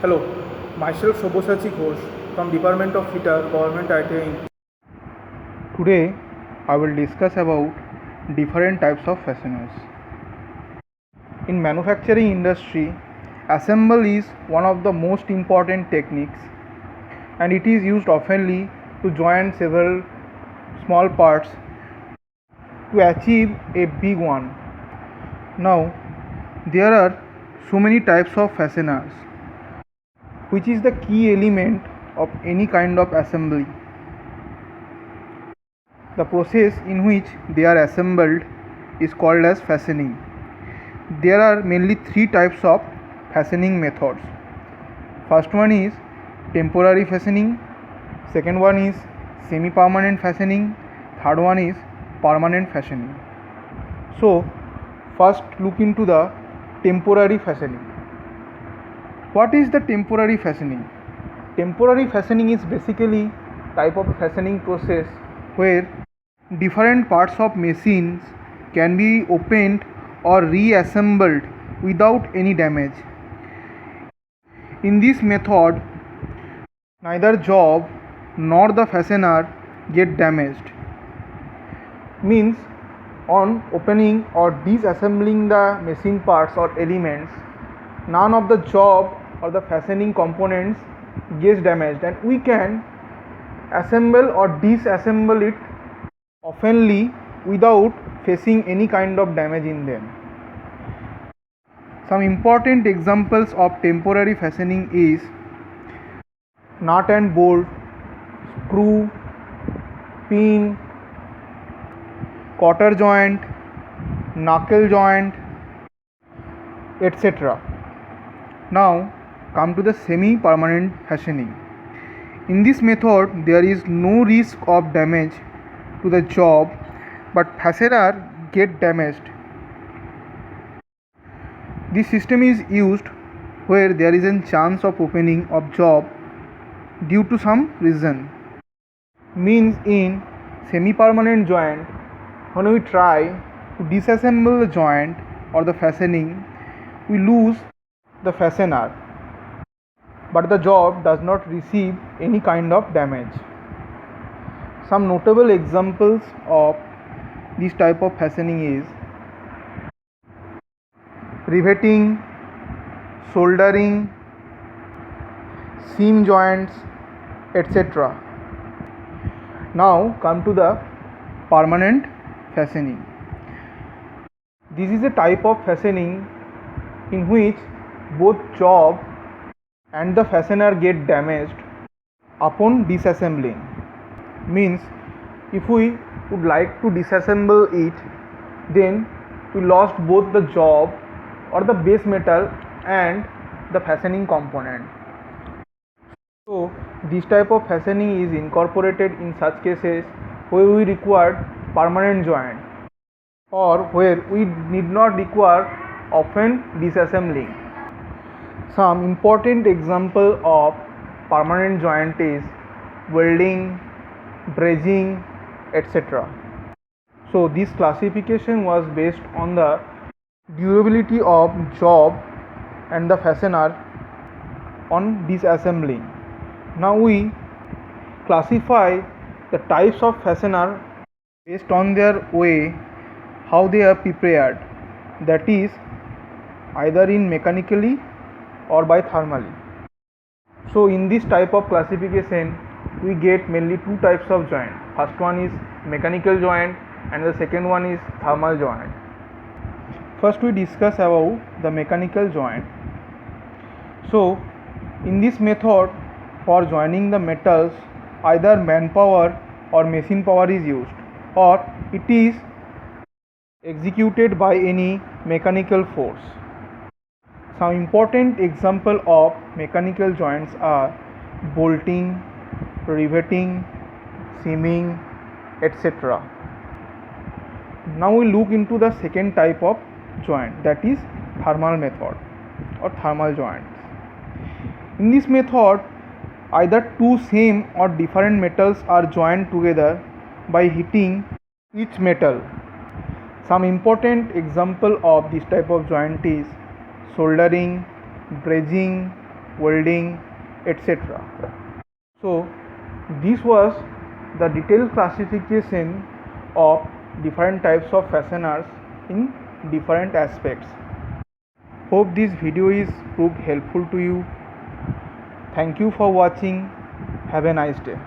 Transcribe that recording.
Hello, myself Sabyasachi Ghosh from Department of I.T.I, Government I.T.I. Today, I will discuss about different types of fasteners. In manufacturing industry, assemble is one of the most important techniques, and it is used oftenly to join several small parts to achieve a big one. Now, there are so many types of fasteners, which is the key element of any kind of assembly. The process in which they are assembled is called as fastening. There are mainly three types of fastening methods. First one is temporary fastening, second one is semi-permanent fastening, third one is permanent fastening. So, first look into the temporary fastening. What is the temporary fastening? Temporary fastening is basically type of fastening process where different parts of machines can be opened or reassembled without any damage. In this method, neither job nor the fastener get damaged. Means on opening or disassembling the machine parts or elements, none of the job or the fastening components gets damaged, and we can assemble or disassemble it oftenly without facing any kind of damage in them. Some important examples of temporary fastening is nut and bolt, screw, pin, cotter joint, knuckle joint, etc. Now come to the semi-permanent fastening. In this method, there is no risk of damage to the job, but fastener get damaged. This system is used where there is a chance of opening of job due to some reason. Means in semi-permanent joint, when we try to disassemble the joint or the fastening, we lose the fastener, but the job does not receive any kind of damage. Some notable examples of this type of fastening is riveting, soldering, seam joints, etc. Now come to the permanent fastening. This is a type of fastening in which both job and the fastener get damaged upon disassembling. Means if we would like to disassemble it, then we lost both the job or the base metal and the fastening component. So this type of fastening is incorporated in such cases where we require permanent joint or where we need not require often disassembling. Some important example of permanent joint is welding, brazing, etc. So this classification was based on the durability of job and the fastener on disassembling. Now we classify the types of fastener based on their way how they are prepared, that is either in mechanically or by thermally. So in this type of classification we get mainly two types of joint. First one is mechanical joint and the second one is thermal joint. First we discuss about the mechanical joint. So in this method, for joining the metals, either manpower or machine power is used, or it is executed by any mechanical force. Some important example of mechanical joints are bolting, riveting, seaming, etc. Now we look into the second type of joint, that is thermal method or thermal joints. In this method, either two same or different metals are joined together by heating each metal. Some important example of this type of joint is soldering, brazing, welding, etc. So this was the detailed classification of different types of fasteners in different aspects. Hope this video is proved helpful to you. Thank you for watching. Have a nice day.